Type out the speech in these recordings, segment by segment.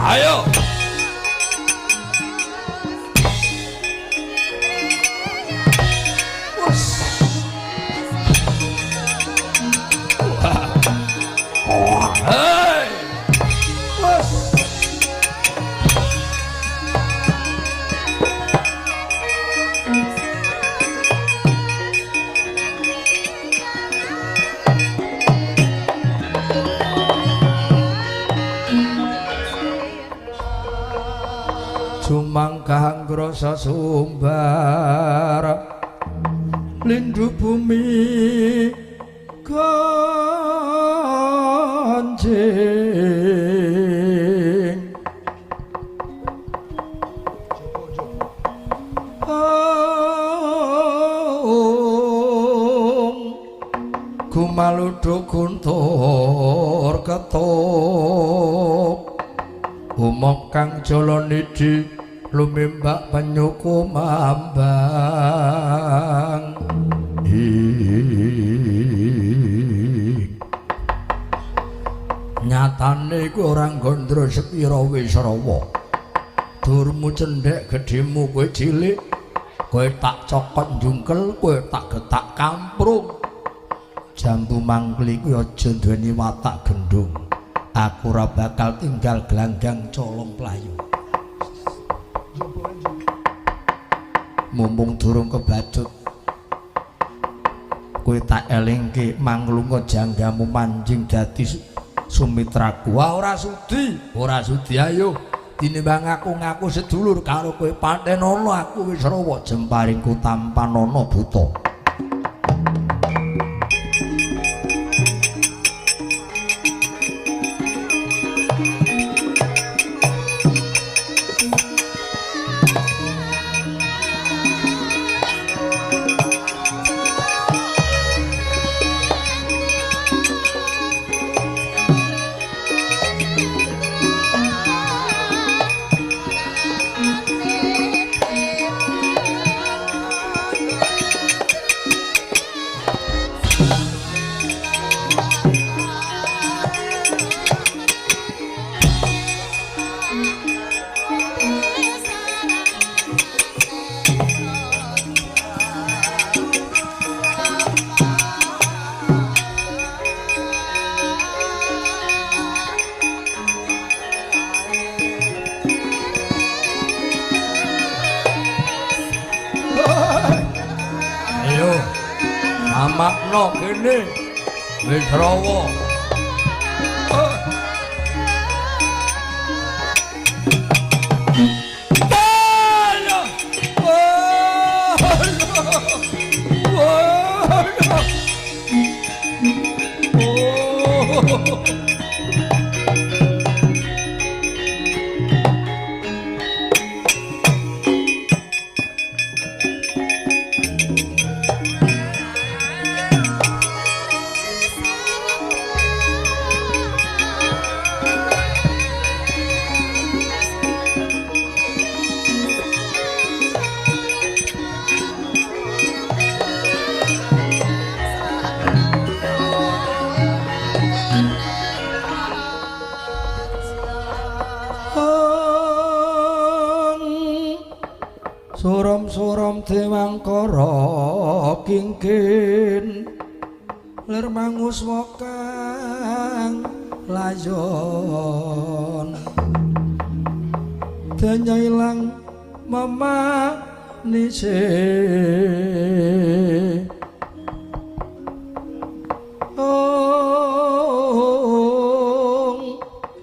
Ayo. Hei. Sumangkang grasa sumbar lindu bumi kanjeng gumaludu guntur ketuk umok kang jalonidi lumimbak penyuku mambang nyatane iku ora gondro sepira Wisrawa durmu cendhek gedhemu kowe cilik kowe tak cokot njungkel kowe tak getak kamprung jambu mangkli kuwi aja duweni watak gendung aku ora bakal tinggal gelanggang colong playu mumpung durung kebadut kowe tak elingke manglunga janggamu manjing dadi sumitraku ora sudi ayo tinimbang aku ngaku sedulur karo kowe Panthenono aku Wisrawa jemparingku Tampanana buta makna kene Wisrawa suram-suram dewangkara kingkin ler mangus wokang layon danya ilang memanise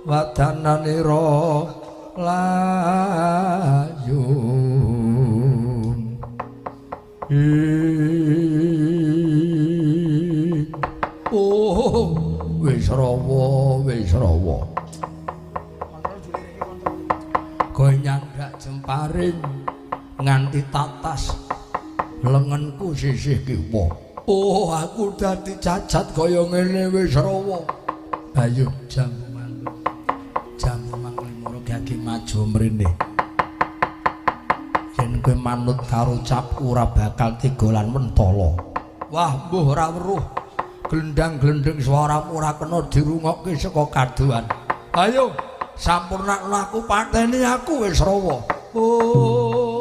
wadananira layu Wisrawa kowe nyangdak jemparing nganti tatas lengenku sisih kiwa aku dadi cacat kaya ngene Wisrawa ayo jamu mangkul moro gage maju mrene yen kowe manut karo capku ora bakal tigolan mentala wah mbuh ora weruh glendang-glendeng swaramu ora kena dirungokke saka kadohan ayo sampurna aku pateni aku wis rawa. Oh.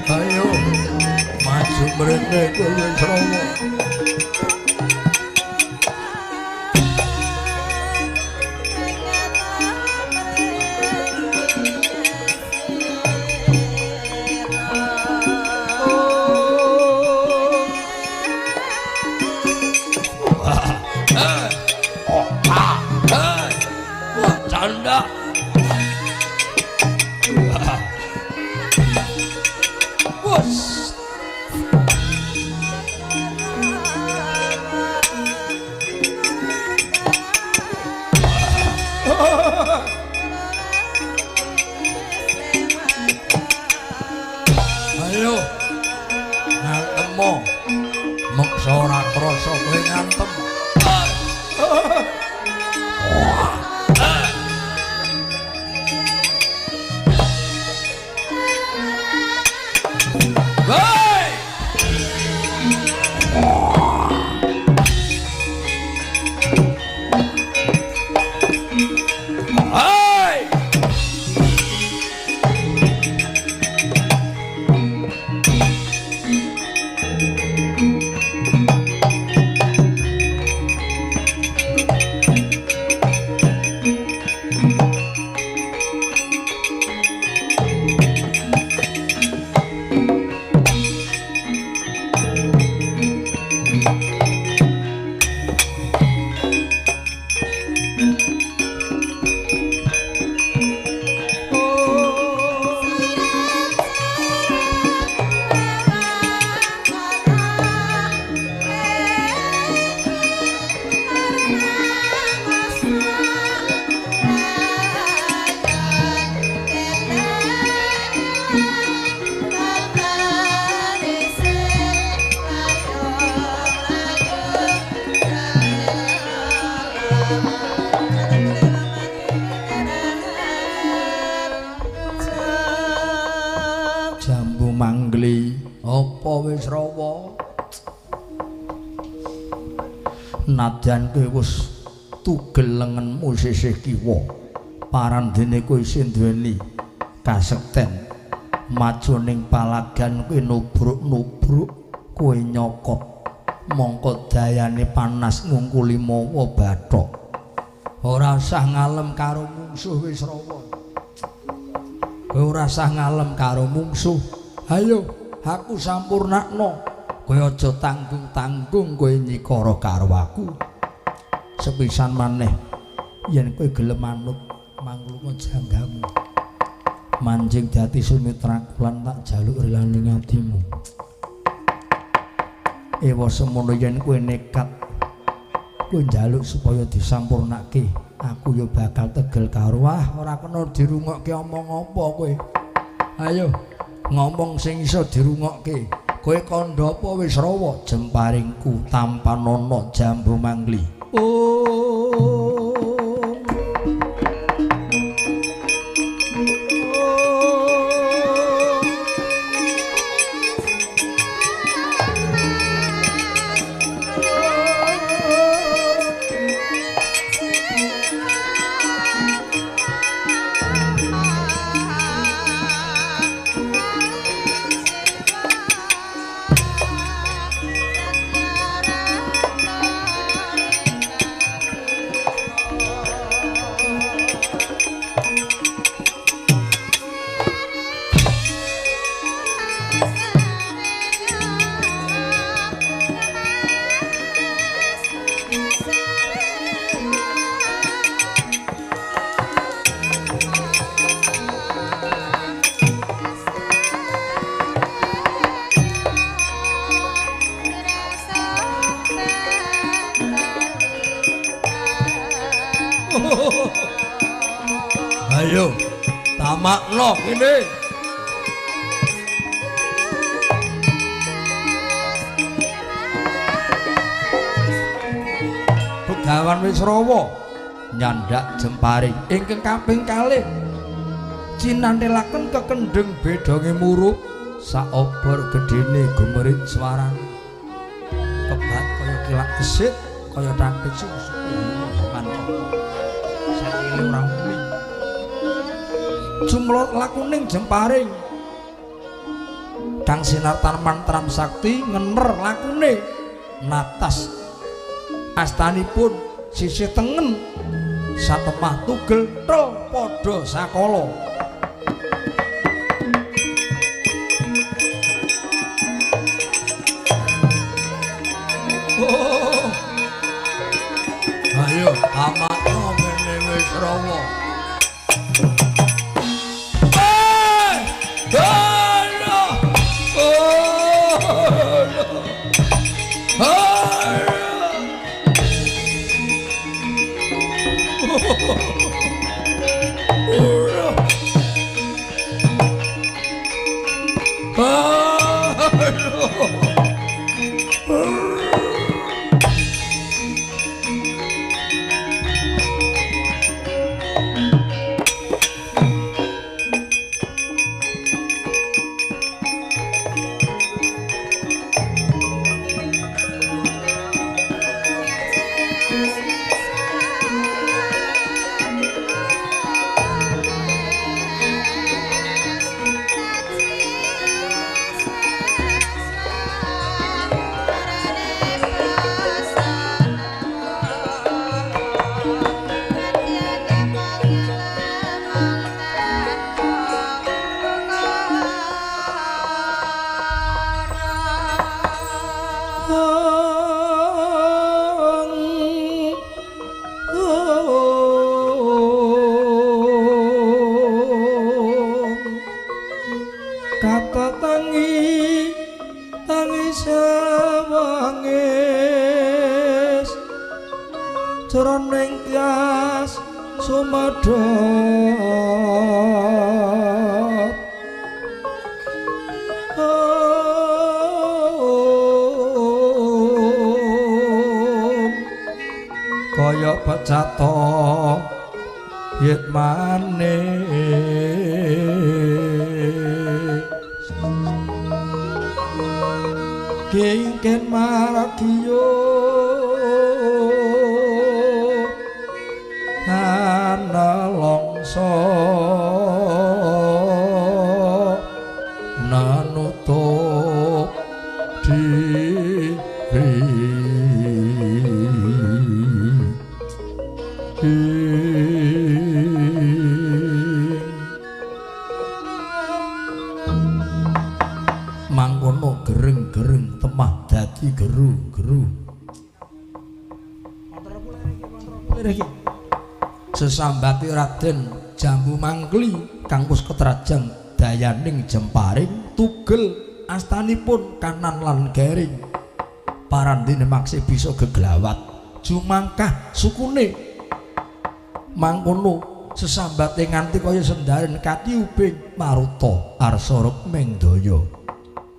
Ayo maju mrene kowe wis rawa. Canda. Ayo ngantemo meksa ora krasa kowe ngantem. Jambu Mangli, apa wis rawa? Nadyan kowe wis tugel lengenmu sisih kiwa. Parandene kowe isih duweni kasekten. Maju ning palagan kowe nubruk-nubruk, kowe nyokot. Mongko dayane panas ngungkuli mawa bathok. Ora usah ngalem karo mungsuh wis rawa. Kowe ora usah ngalem karo mungsuh. Ayo, aku sampurnakno. Kowe aja tanggung-tanggung kowe nyikara karo aku. Sepisan maneh yen kowe gelem manut manglunga janggamu. Manjing dadi sumitraku lan tak jaluk rilaning atimu. Ewa semono yen kowe nekat kowe njaluk supaya disampurnake. Aku yo bakal tegel karo ora kena dirungokke omong apa kowe. Ayo ngomong sing iso dirungokke. Kowe kandha apa wis rawa jemparingku tampa nono Jambu Mangli. Ayo, tamakno kene. Begawan Wisrawa nyandak Jemparing ingkang kaping kalih cinantelaken kekendheng bedhonge murup saobor gedene gumerit swarane kebat kaya kilak gesit kaya tangkis susu sakile ora muni jumlot lakuning Jemparing kang sinar taneman tram sakti ngener lakune natas astanipun sisih tengen satemah tugel trel padha sakala ayo amatno ngene Wisrawa kaya pecato yit manis kengken maragiyo ana longso nanutup diri mangkono gereng-gereng temah dadi geru-geru sesambati Raden Jambu Mangkli kang wis ketrajang dayaning Jemparing tugel astanipun kanan lan gering parandene maksih bisa geglawat jumangkah sukune mangkono sesambate nganti kaya sendaren katiubing maruta arsarep mengdaya.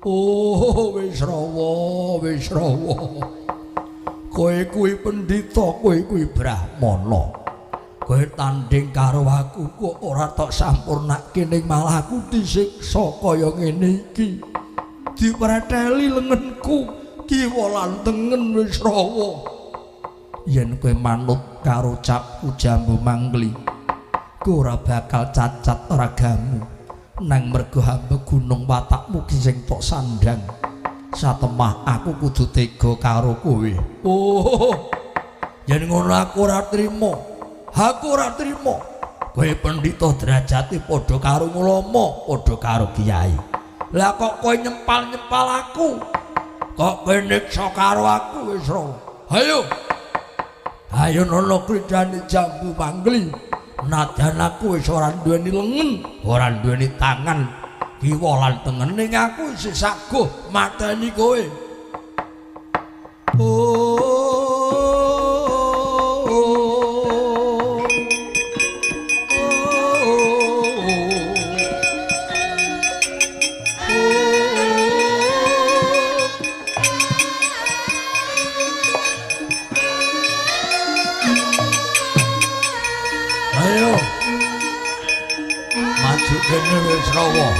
Oh Wisrawa kowe kuwi pendhita kowe kuwi brahmana kowe tanding karo aku kok ora tok sampurnake ning malah aku disiksa kaya ngene iki dipreteli lengenku kiwa lan tengen Wisrawa yen kowe manut karo capku Jambu Mangkli kowe ora bakal cacat ragamu nang mergo hamba gunung watakmu ki sing tok sandang satemah aku kudu tega karo kowe. Oh yen ngono aku ora trima kowe pendhita derajate padha karo ulama padha karo kiai lah kok kowe nyempal aku kok kowe niksa karo aku Wisrawa ayo nono kridane Jambu Mangkli nadan aku wis ora duweni lengen ora duweni tangan kiwa lan tengen ning aku isih saguh mateni kowe maju kene Wisrawa.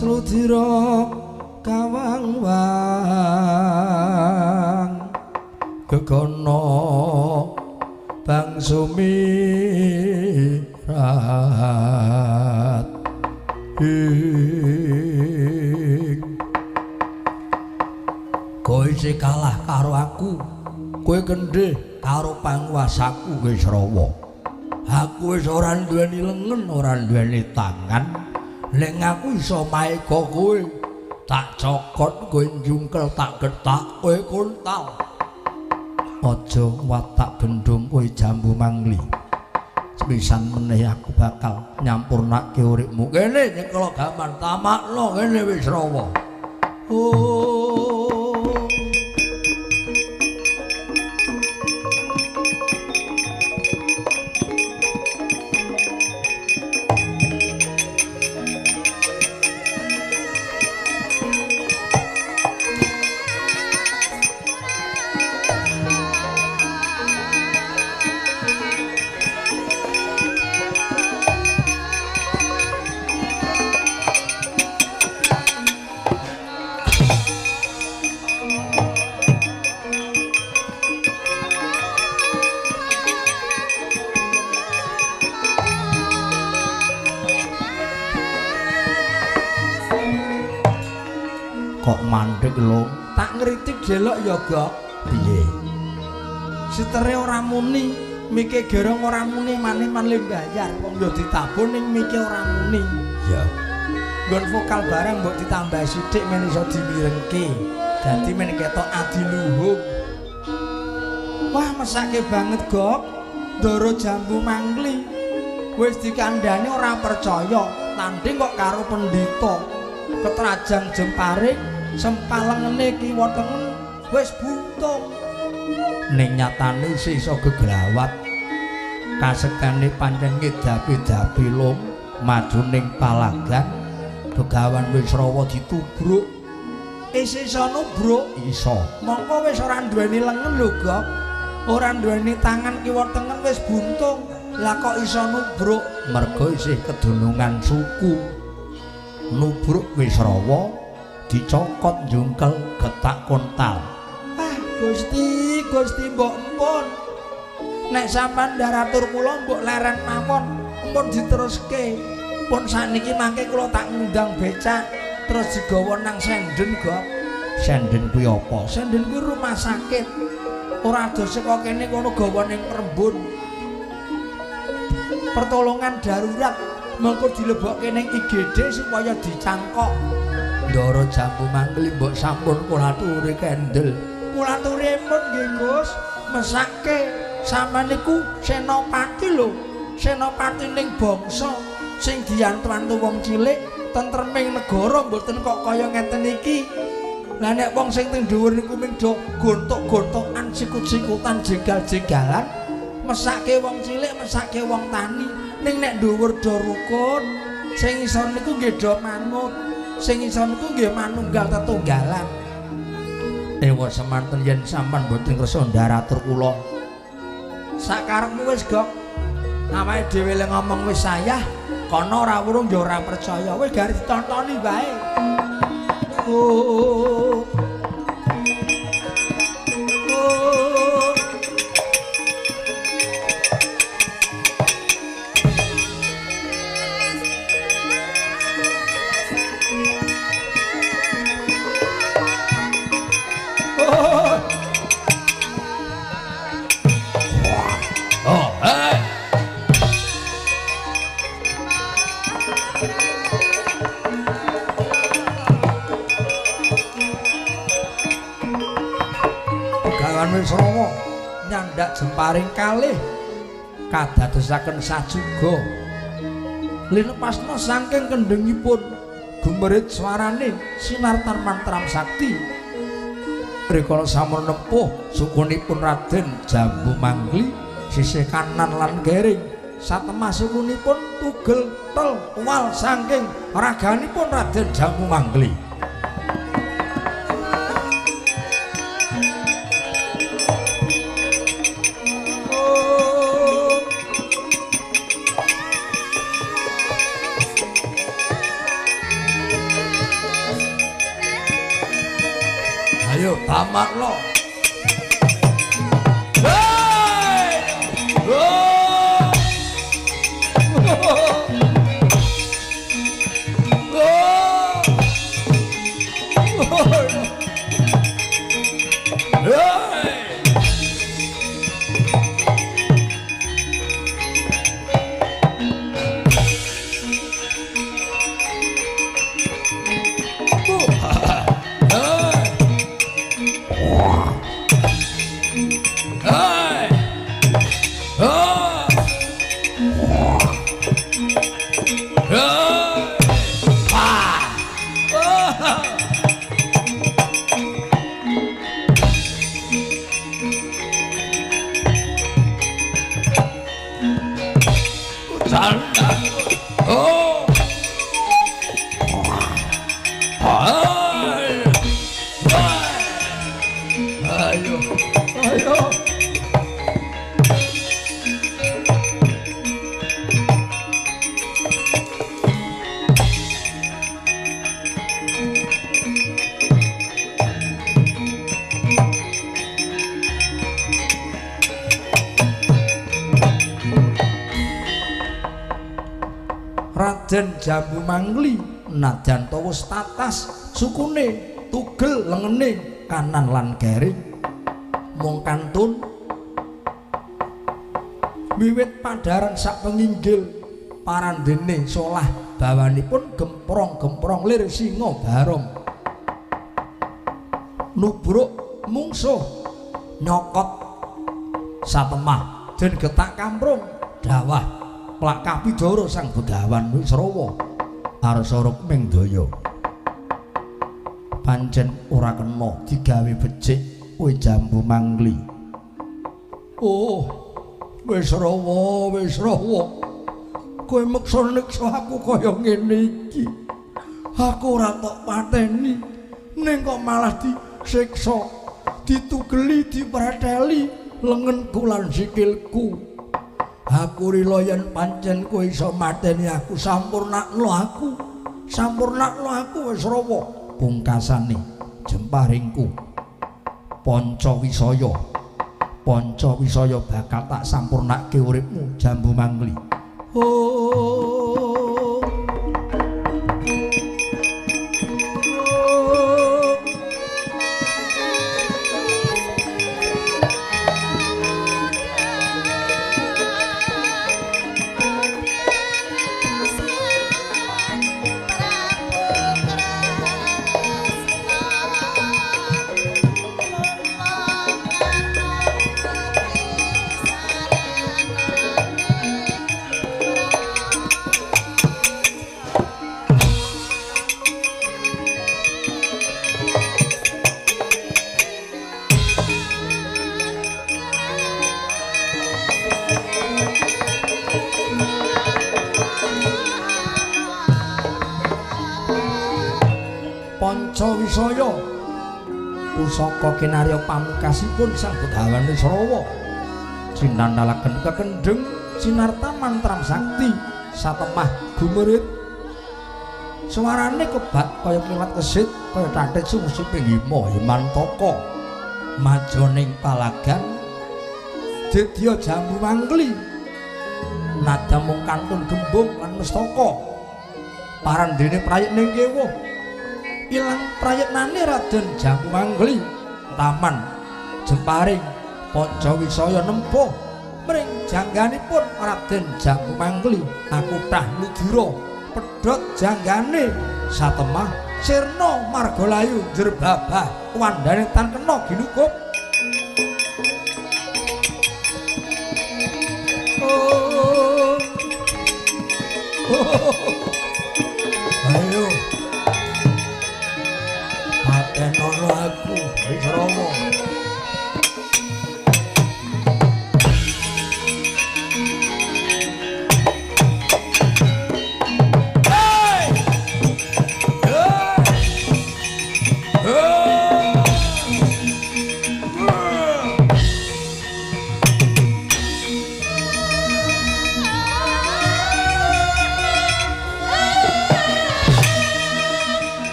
Rudira kawang-wang gegono bang sumirat kowe isih kalah karo aku, kowe kendhe karo panguwasaku Wisrawa. Aku wis ora duweni lengen, ora duweni tangan. Lek aku iso maeka kowe, tak cokot kowe njungkel, tak getak kowe kuntal. Aja watak gendong kowe jambu mangli. Sepisan meneh aku bakal nyampurnake uripmu. Kene nyeklo gaman tamakno kene Wisrawa. Oh kok mandeg lho, tak ngritik delok ya Gok. Piye? Sitere ora muni, mike gerong ora muni maneh-man le bayar wong yo ditabun ning mike ora muni. Ya. Nggon vokal barang mbok ditambah sithik men iso dimirengke. Dadi men ketok adiluhung. Wah, mesake banget Gok. Ndoro jambu mangli. Wis dikandhani ora percaya, tanding kok karo pendhita. Ketrajang jemparing sempalengene kiwa tengen wis buntung. Ning nyatane sisa geglawat kasektene pancen ngedapi-dapi lum maju ning palagan Begawan Wisrawa ditubruk. Sisa nubruk iso. Mongko wis ora duweni lengen lho Gok. Ora duweni tangan kiwa tengen wis buntung. Lah kok iso nubruk? Mergo isih kedunungan suku. Nubruk Wisrawa dicokot njungkel getak kontal. Ah Gusti, Gusti mbok empun. Nek sampean ndaratur kula mbok leren mawon, empun diteruske. Pun saniki mangke kula tak ngundang becak terus digawa nang Senden, Gok. Senden kuwi apa? Senden kuwi rumah sakit. Ora ado saka kene kono gawa ning Rembun. Pertolongan darurat mengko dilebokke ning IGD supaya dicangkok. Ndara Jambu Mangli mbok sampun kula aturi kendel. Kula aturipun nggih, Gus. Mesake sampeyan niku senopati lho. Senopati ning bangsa sing diyantu-antu wong cilik, tentreming negara mboten kok kaya ngeten iki. Lah nek wong sing teng dhuwur niku ming do gontok-gontokan, sikut-sikutan, jegal-jegalan, mesake wong cilik, mesake wong tani. Ning nek dhuwur do rukun, sing isor niku nggih do manut, sing isor niku nggih manunggal tetunggalan. Ewa semanten yen sampean mboten kersa ndaratur kula. Sakarepmu wis, Gok. Awake dhewe le ngomong wis sayah, kono ora wurung ya ora percaya. Wis garis ditontoni wae. Oh. Oh. Wisrawa nyandak jemparing kalih kadadosaken sajuga linepasna saking kendhengipun gumerit swarane sinar tarmantram sakti rikala sampun nempuh sukunipun Raden Jambu Mangli sisih kanan lan kering satemah sukunipun tugel tel wal saking raganipun Raden Jambu Mangli. Ayo tamakno. Hei! Oh! Raden Jambu Mangli nadyan tawus tatas sukune tugel lengene kanan lan kering mung kantun wiwit padharan sak penginggil parandene solah bawanipun gemprong-gemprong lir singa barong nubruk mungsuh nyokot satemah den getak kamprung dawah Plak Kapidara sang Begawan Wisrawa arsara kuming daya pancen ora kena digawe becik kowe Jambu Mangli. Oh Wisrawa kowe meksa niksa aku kaya ngene iki aku ora tok pateni ning kok malah disiksa ditugeli dipreteli lengenku lan sikilku. Aku rila yen pancen kowe iso mateni aku sampurnakno aku Wisrawa pungkasane jemparingku Pancawisaya bakal tak sampurnake uripmu Jambu Mangli. Oh Pancawisaya pusaka kinarya pamungkasipun Sang Begawan Wisrawa sinandhalaken kekendheng sinarta mantram sakti satemah gumerit suarane kebat kaya kilat kesit kaya tathit sungsiping hima himantaka majoning palagan dedya jambu mangkli nada mung kantun gembung lan mestaka parandene prayekning kewuh ilang prayeknane Raden Jambu Mangkli taman jemparing Pancawisaya nempuh mring jangganipun Raden Jambu Mangkli akutah ludira pedhot janggane satemah sirna margalayu jerbabah wandane tan kena ginukup ayo patenono aku Wisrawa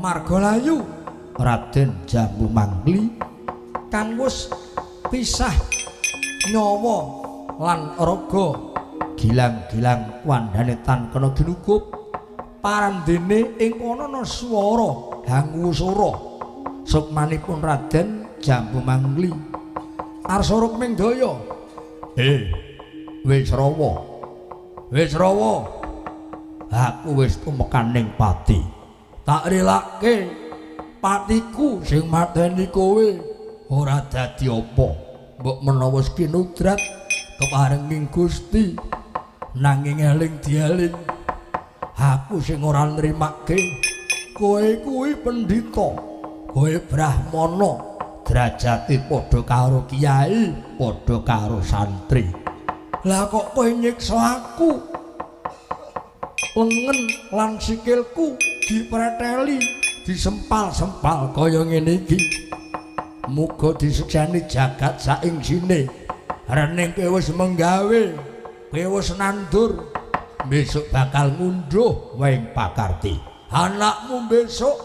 Margalayu Raden Jambu Mangkli kang wis pisah nyawa lan raga gilang-gilang wandane tan kena ginukup parandene ing kono ana swara hangusara sukmanipun Raden Jambu Mangkli arsa rukming daya Wisrawa aku wis tumekaning pati tak relake patiku sing mateni kowe ora dadi apa mbok menawa kinudrat keparenging Gusti nanging eling dieling aku sing ora nrimake kowe kuwi pendhita kowe brahmana derajate padha karo kiai padha karo santri lah kok kowe nyiksa aku lengen lan sikilku dipreteli disempal-sempal kaya ngene iki muga disekseni jagat saingsine rening kowe wis menggawe kowe wis nandur besok bakal ngunduh waing pakarti anakmu besok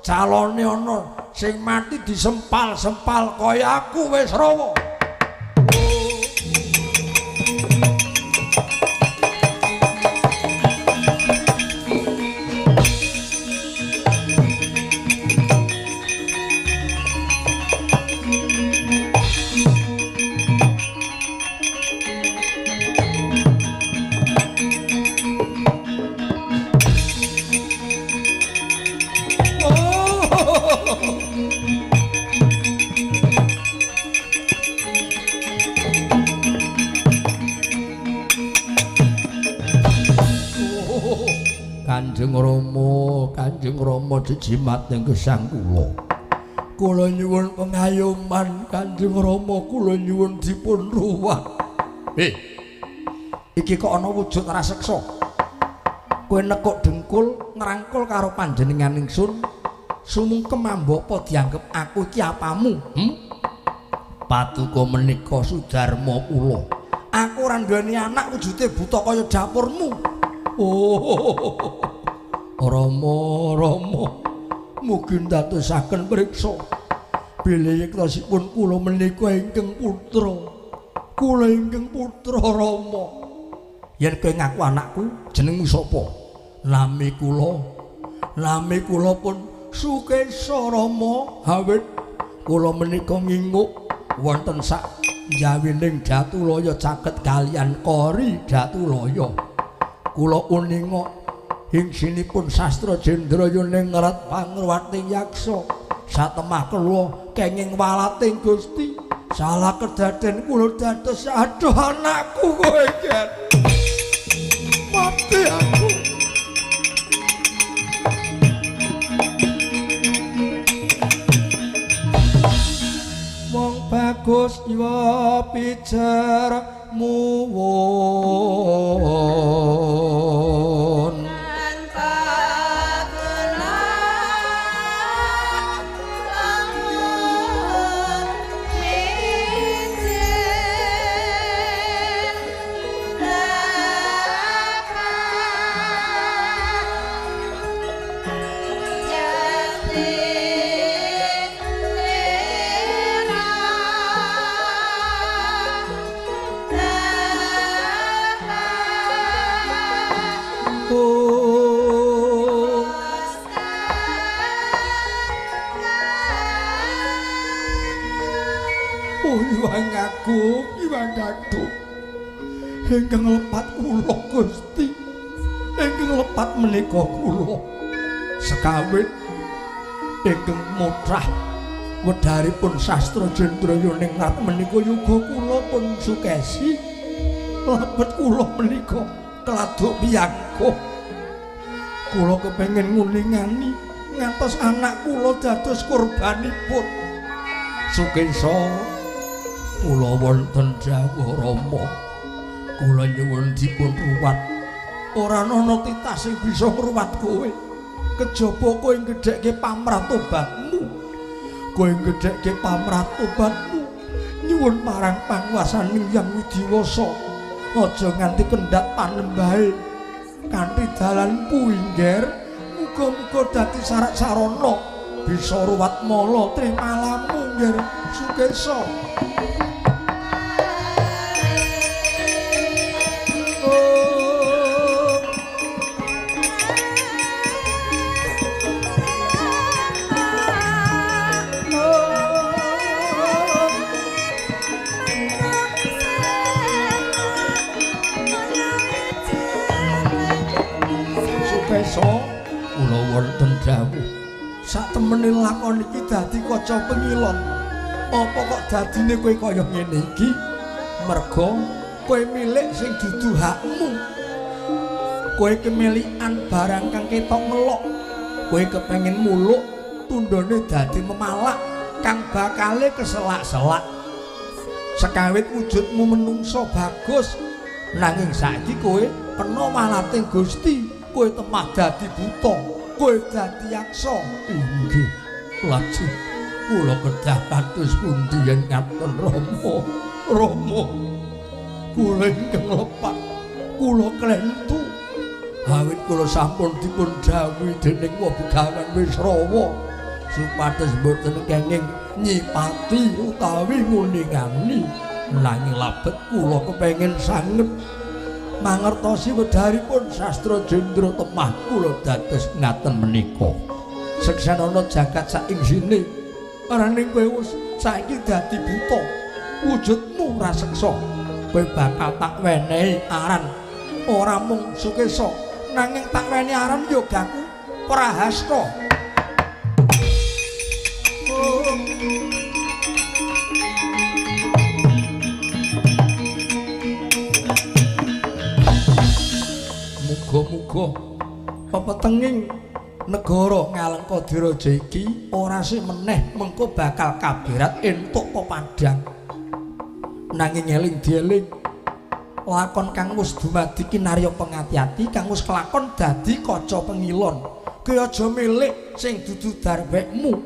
calone ana sing mati disempal-sempal kaya aku Wisrawa Kanjeng Rama jijimat ning gesang kula nyuwun pengayuman Kanjeng Rama kula nyuwun dipun ruwah iki kok ana wujud raseksa kowe nekuk dengkul ngrangkul karo panjenengan ingsun sumungkem ambok apa dianggep aku iki apamu patuko menika Sudarma kula aku ora nduweni anak wujude buta kaya dapurmu Rama mugi ndadosaken priksa bilih ikhlasipun kula menika ingkang putra Rama yen kowe ngaku anakku jenengmu sapa nami kula pun Sukesa Rama awit kula menika nginguk wonten sak jawining Jatulaya caket kaliyan Kori Jatulaya kula uninga ing sinipun sastra Jendrayana ngrat pangruwating yaksa satemah kula kenging walating Gusti Salah kedaden kula dados aduh anakku kowe Ger. Mati aku. Wong bagus ya pijarmu won. Iwang Gaduh ingkang lepat kula Gusti ingkang lepat menika kula sekawit ingkang mutrah wedharipun sastra Jendraya Ningrat menika yuga kula pun sukesi lebet kula menika keladuk piyangkuh kula kepengin ngulingani ngantos anak kula dados korbanipun sukesa kula wonten dawuh Rama kula nyuwun dipun ruwat ora ana titah sing bisa ngruwat kowe kejaba kowe gedhekke pamratobatmu kowe gedhekke pamratobatmu nyuwun marang panguwasaning Hyang Widiwasa aja nganti kendhat panembahe kanthi dalan puingger muga-muga dadi sarak sarana bisa ruwat mala trimalamu nggih sukesa. Kula wonten dawuh sak temene lakon iki dadi kaca pengilon apa kok dadine kowe kaya ngene iki merga kowe milik sing dudu hakmu kowe kemilikan barang kang ketok melok kowe kepengin muluk tundone dadi memalak kang bakale keselak-selak sekawit wujudmu menungso bagus nanging saiki kowe kena malating Gusti kowe temah dadi buta kowe dadi yaksa inggih lajeng kula kedah kados pundi yen ngaten Rama kula ingkang lepat kula klentu awit kula sampun dipun dawuhi dening Begawan Wisrawa supados boten kenging nyipati utawi nguningani nanging labet kula kepengin sanget mangertosi wedharipun sastra Jendra Temah kula dados ngaten menika seksanana jagat saingsine araning kowe wis saiki dadi buta wujudmu raseksa kowe bakal tak wenehi aran ora mung Sukesa nanging tak wenehi aran Yogaku Prahasta. Muga-muga pepetenging negara Ngalengkadiraja iki ora sih meneh mengko bakal kabirat entuk pepadang. Nanging eling dieling lakon kang wis dumadi kinarya pengati-ati kang wis kelakon dadi kaca pengilon. Kowe aja milik sing dudu darbekmu.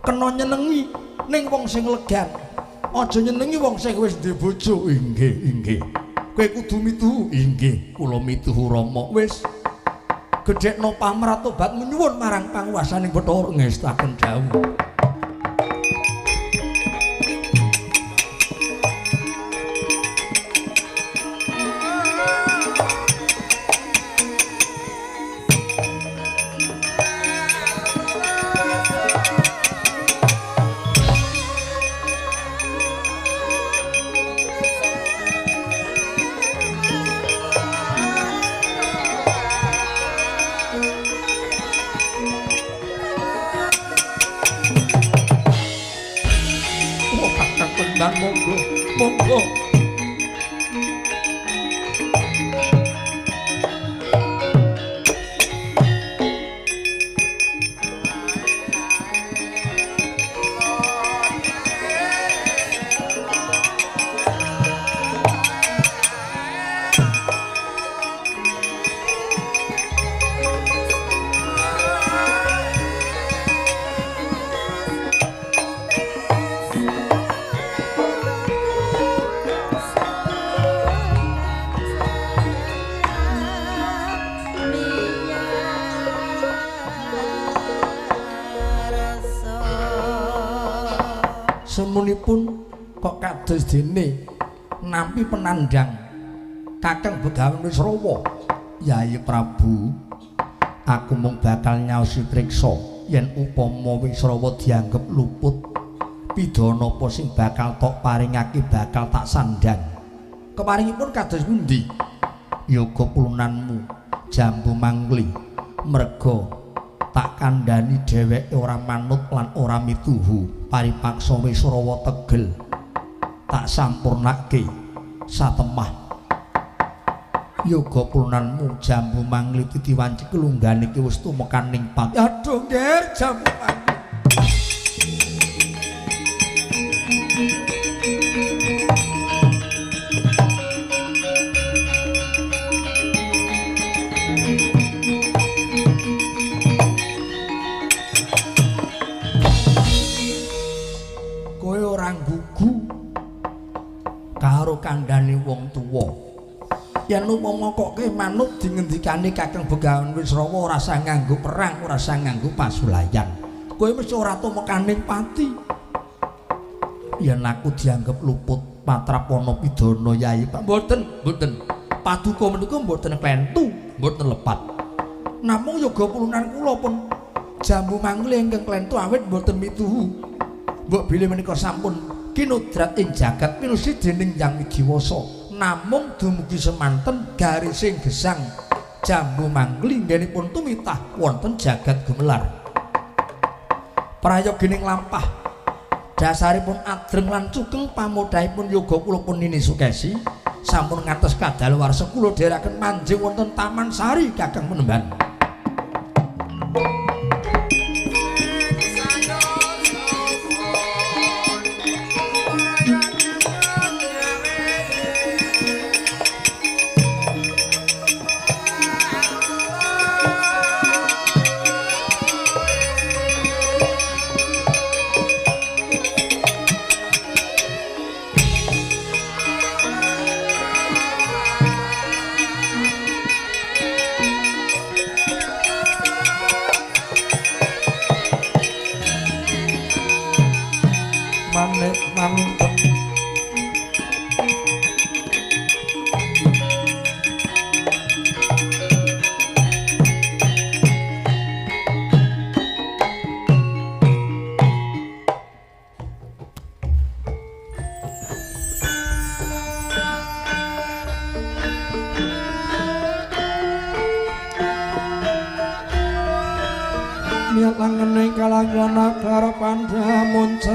Kena nyenengi ning wong sing legan. Aja nyenengi wong sing wis duwe bojo. Inggih, inggih. Kowe kudu mituhu. Inggih, kula mituhu Rama. Wis gedhekno pamratobatmu nyuwun marang panguwasaning Bathara ngestaken dawuh. monggo monggo semunipun kok kados dene nampi penandang Kakang Begawan Wisrawa. Yai Prabu, aku mung bakal nyaosi priksa yen upama Wisrawa dianggep luput, pidana apa sing bakal tok paringake bakal tak sandhang. Keparingipun kados pundi? Yoga pulunanmu Jambu Mangli, merga tak kandhani dheweke ora manut lan ora mituhu paripaksa Wisrawa tegel tak sampurnake satemah. Yoga pulunanmu Jambu Mangli titiwanci kelunggan iki wis tumekan ning pati. Aduh nggih Jambu Mangli. Karo kandhane wong tuwa yen upama kok manut dingendikane Kakang Begawan Wisrawa ora usah nganggo perang, ora usah nganggo pasulayan, kowe mesti ora tumekaning pati. Yen aku dianggep luput patrapana pidana Yai Pak, mboten paduka menika mboten klentu, mboten lepat, namung yoga pulunan kula pun Jambu Mangli ingkang klentu awit mboten mituhu. Mbok bilih menika sampun kinudrat ing jagat pinusi dening Yang Widiwasa, namung dumugi semanten garising gesang Jambu Mangli nggenipun tumitah wonten jagat gemelar. Prayogining lampah dasaripun adreng lan cugeng pamodhahipun yoga kula pun Nini Sukesi sampun ngantos kadaluwarsa kula dherekaken manjing wonten Taman Sari Kakang Penemban. Niat langene kalanggan agar pandamuncar